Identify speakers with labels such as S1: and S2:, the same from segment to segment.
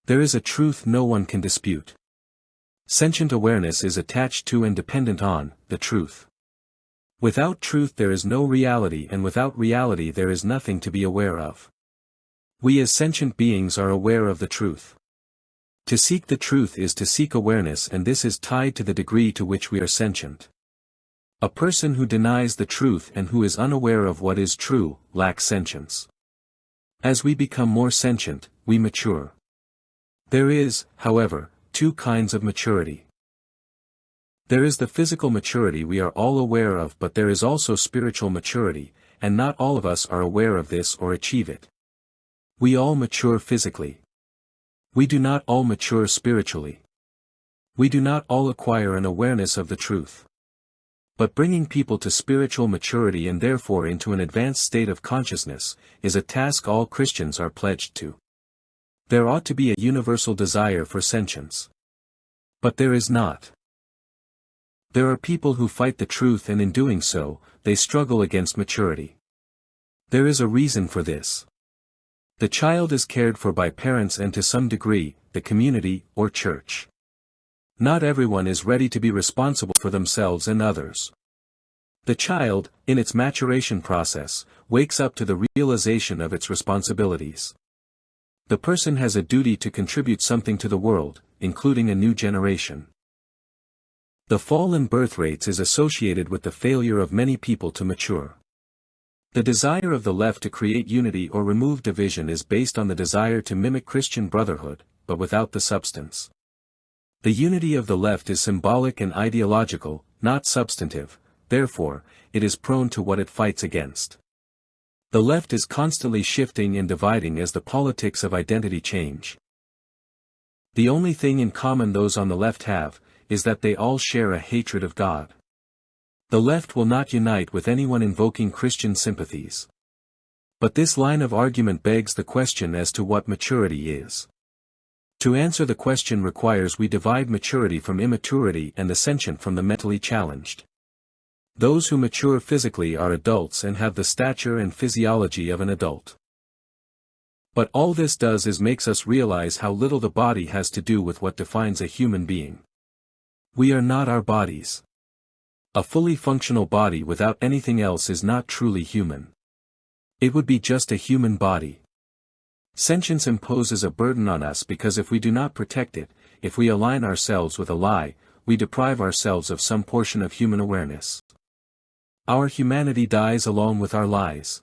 S1: There is a truth no one can dispute. Sentient awareness is attached to and dependent on the truth. Without truth there is no reality, and without reality there is nothing to be aware of. We as sentient beings are aware of the truth. To seek the truth is to seek awareness, and this is tied to the degree to which we are sentient. A person who denies the truth and who is unaware of what is true, lacks sentience. As we become more sentient, we mature. There is, however, two kinds of maturity. There is the physical maturity we are all aware of, but there is also spiritual maturity, and not all of us are aware of this or achieve it. We all mature physically. We do not all mature spiritually. We do not all acquire an awareness of the truth. But bringing people to spiritual maturity, and therefore into an advanced state of consciousness, is a task all Christians are pledged to. There ought to be a universal desire for sentience. But there is not. There are people who fight the truth, and in doing so, they struggle against maturity. There is a reason for this. The child is cared for by parents and to some degree, the community or church. Not everyone is ready to be responsible for themselves and others. The child, in its maturation process, wakes up to the realization of its responsibilities. The person has a duty to contribute something to the world, including a new generation. The fall in birth rates is associated with the failure of many people to mature. The desire of the left to create unity or remove division is based on the desire to mimic Christian brotherhood, but without the substance. The unity of the left is symbolic and ideological, not substantive, therefore, it is prone to what it fights against. The left is constantly shifting and dividing as the politics of identity change. The only thing in common those on the left have, is that they all share a hatred of God. The left will not unite with anyone invoking Christian sympathies. But this line of argument begs the question as to what maturity is. To answer the question requires we divide maturity from immaturity and the sentient from the mentally challenged. Those who mature physically are adults and have the stature and physiology of an adult. But all this does is makes us realize how little the body has to do with what defines a human being. We are not our bodies. A fully functional body without anything else is not truly human. It would be just a human body. Sentience imposes a burden on us because if we do not protect it, if we align ourselves with a lie, we deprive ourselves of some portion of human awareness. Our humanity dies along with our lies.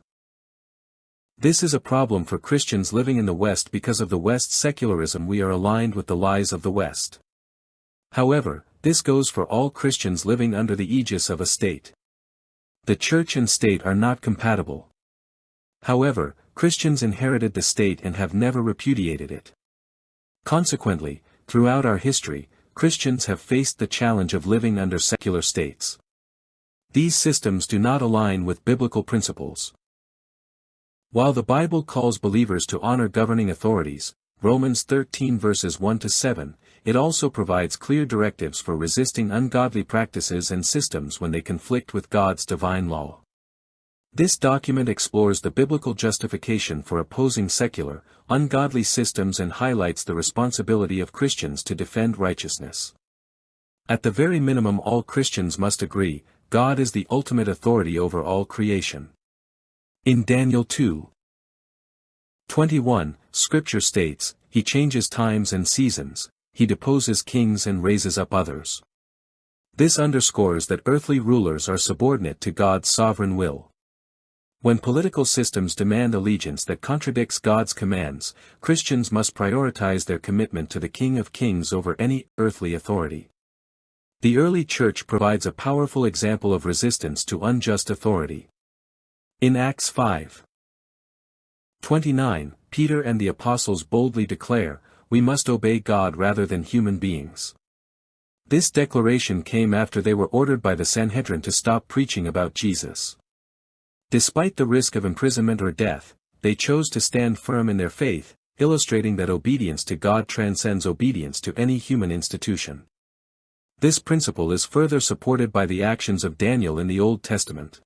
S1: This is a problem for Christians living in the West because of the West's secularism. We are aligned with the lies of the West. However, this goes for all Christians living under the aegis of a state. The church and state are not compatible. However, Christians inherited the state and have never repudiated it. Consequently, throughout our history, Christians have faced the challenge of living under secular states. These systems do not align with biblical principles. While the Bible calls believers to honor governing authorities, Romans 13 verses 1-7, it also provides clear directives for resisting ungodly practices and systems when they conflict with God's divine law. This document explores the biblical justification for opposing secular, ungodly systems and highlights the responsibility of Christians to defend righteousness. At the very minimum, all Christians must agree, God is the ultimate authority over all creation. In Daniel 2:21, Scripture states, He changes times and seasons, He deposes kings and raises up others. This underscores that earthly rulers are subordinate to God's sovereign will. When political systems demand allegiance that contradicts God's commands, Christians must prioritize their commitment to the King of Kings over any earthly authority. The early church provides a powerful example of resistance to unjust authority. In Acts 5:29, Peter and the apostles boldly declare, "We must obey God rather than human beings." This declaration came after they were ordered by the Sanhedrin to stop preaching about Jesus. Despite the risk of imprisonment or death, they chose to stand firm in their faith, illustrating that obedience to God transcends obedience to any human institution. This principle is further supported by the actions of Daniel in the Old Testament.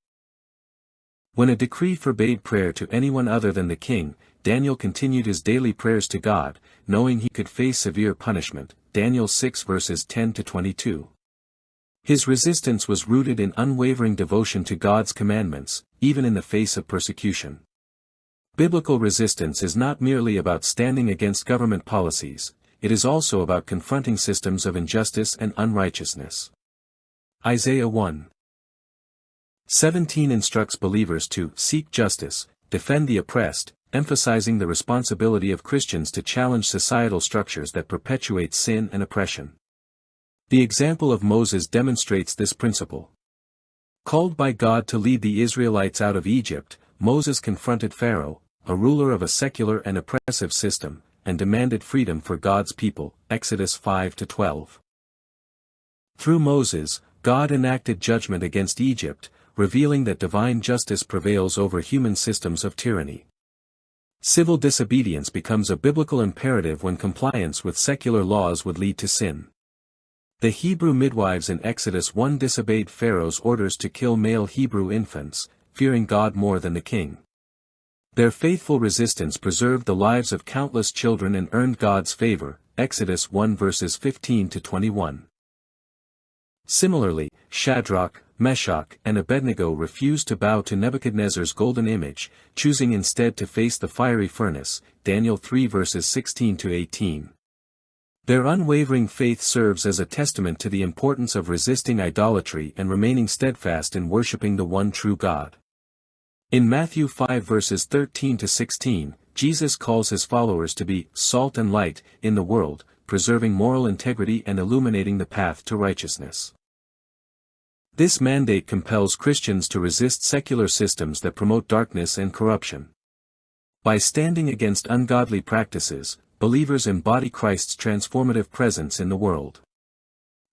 S1: When a decree forbade prayer to anyone other than the king, Daniel continued his daily prayers to God, knowing he could face severe punishment. Daniel 6 verses 10 to 22. His resistance was rooted in unwavering devotion to God's commandments, even in the face of persecution. Biblical resistance is not merely about standing against government policies, it is also about confronting systems of injustice and unrighteousness. Isaiah 1:17 instructs believers to seek justice, defend the oppressed, emphasizing the responsibility of Christians to challenge societal structures that perpetuate sin and oppression. The example of Moses demonstrates this principle. Called by God to lead the Israelites out of Egypt, Moses confronted Pharaoh, a ruler of a secular and oppressive system, and demanded freedom for God's people. Exodus 5-12. Through Moses, God enacted judgment against Egypt, revealing that divine justice prevails over human systems of tyranny. Civil disobedience becomes a biblical imperative when compliance with secular laws would lead to sin. The Hebrew midwives in Exodus 1 disobeyed Pharaoh's orders to kill male Hebrew infants, fearing God more than the king. Their faithful resistance preserved the lives of countless children and earned God's favor. Exodus 1 verses 15 to 21. Similarly, Shadrach, Meshach, and Abednego refused to bow to Nebuchadnezzar's golden image, choosing instead to face the fiery furnace. Daniel 3 verses 16 to 18. Their unwavering faith serves as a testament to the importance of resisting idolatry and remaining steadfast in worshiping the one true God. In Matthew 5 verses 13 to 16, Jesus calls his followers to be salt and light in the world, preserving moral integrity and illuminating the path to righteousness. This mandate compels Christians to resist secular systems that promote darkness and corruption. By standing against ungodly practices, believers embody Christ's transformative presence in the world.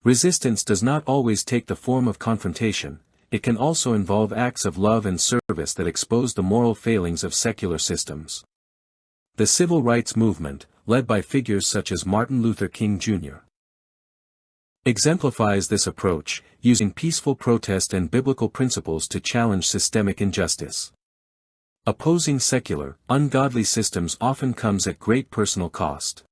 S1: Resistance does not always take the form of confrontation, it can also involve acts of love and service that expose the moral failings of secular systems. The civil rights movement, led by figures such as Martin Luther King Jr., exemplifies this approach, using peaceful protest and biblical principles to challenge systemic injustice. Opposing secular, ungodly systems often comes at great personal cost.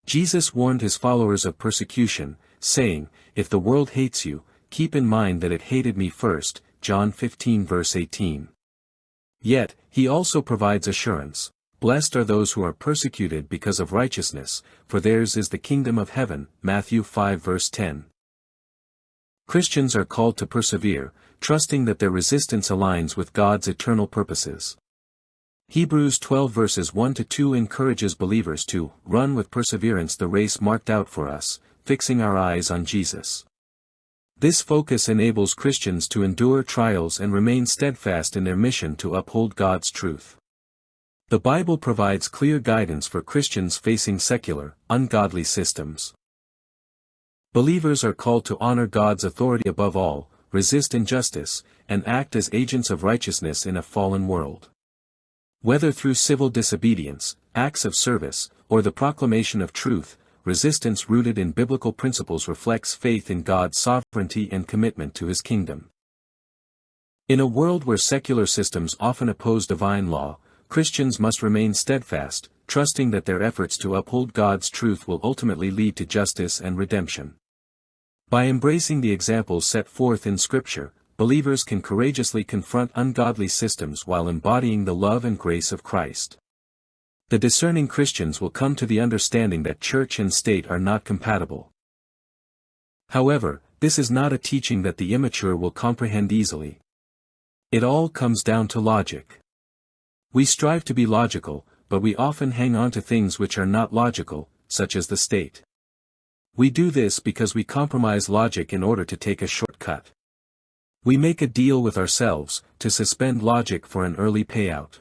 S1: Jesus warned his followers of persecution, saying, "If the world hates you, keep in mind that it hated me first." John 15 verse 18. Yet, he also provides assurance. Blessed are those who are persecuted because of righteousness, for theirs is the kingdom of heaven. Matthew 5 verse 10. Christians are called to persevere, trusting that their resistance aligns with God's eternal purposes. Hebrews 12 verses 1-2 encourages believers to run with perseverance the race marked out for us, fixing our eyes on Jesus. This focus enables Christians to endure trials and remain steadfast in their mission to uphold God's truth. The Bible provides clear guidance for Christians facing secular, ungodly systems. Believers are called to honor God's authority above all, resist injustice, and act as agents of righteousness in a fallen world. Whether through civil disobedience, acts of service, or the proclamation of truth, resistance rooted in biblical principles reflects faith in God's sovereignty and commitment to his kingdom. In a world where secular systems often oppose divine law, Christians must remain steadfast, trusting that their efforts to uphold God's truth will ultimately lead to justice and redemption. By embracing the examples set forth in Scripture, believers can courageously confront ungodly systems while embodying the love and grace of Christ. The discerning Christians will come to the understanding that church and state are not compatible. However, this is not a teaching that the immature will comprehend easily. It all comes down to logic. We strive to be logical, but we often hang on to things which are not logical, such as the state. We do this because we compromise logic in order to take a shortcut. We make a deal with ourselves, to suspend logic for an early payout.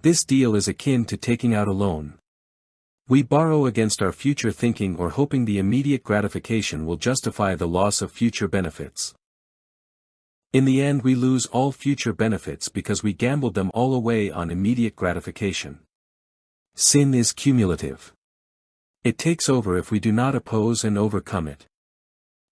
S1: This deal is akin to taking out a loan. We borrow against our future thinking or hoping the immediate gratification will justify the loss of future benefits. In the end, we lose all future benefits because we gambled them all away on immediate gratification. Sin is cumulative. It takes over if we do not oppose and overcome it.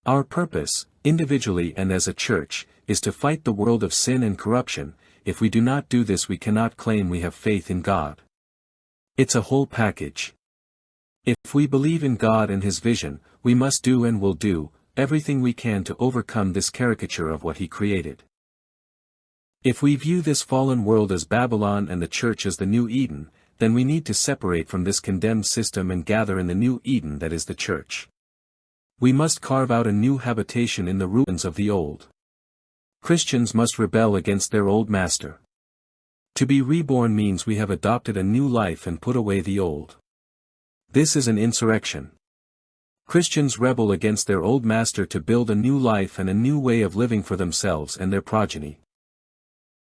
S1: Our purpose, individually and as a church, is to fight the world of sin and corruption, if we do not do this we cannot claim we have faith in God. It's a whole package. If we believe in God and His vision, we must do and will do everything we can to overcome this caricature of what He created. If we view this fallen world as Babylon and the church as the new Eden, then we need to separate from this condemned system and gather in the new Eden that is the church. We must carve out a new habitation in the ruins of the old. Christians must rebel against their old master. To be reborn means we have adopted a new life and put away the old. This is an insurrection. Christians rebel against their old master to build a new life and a new way of living for themselves and their progeny.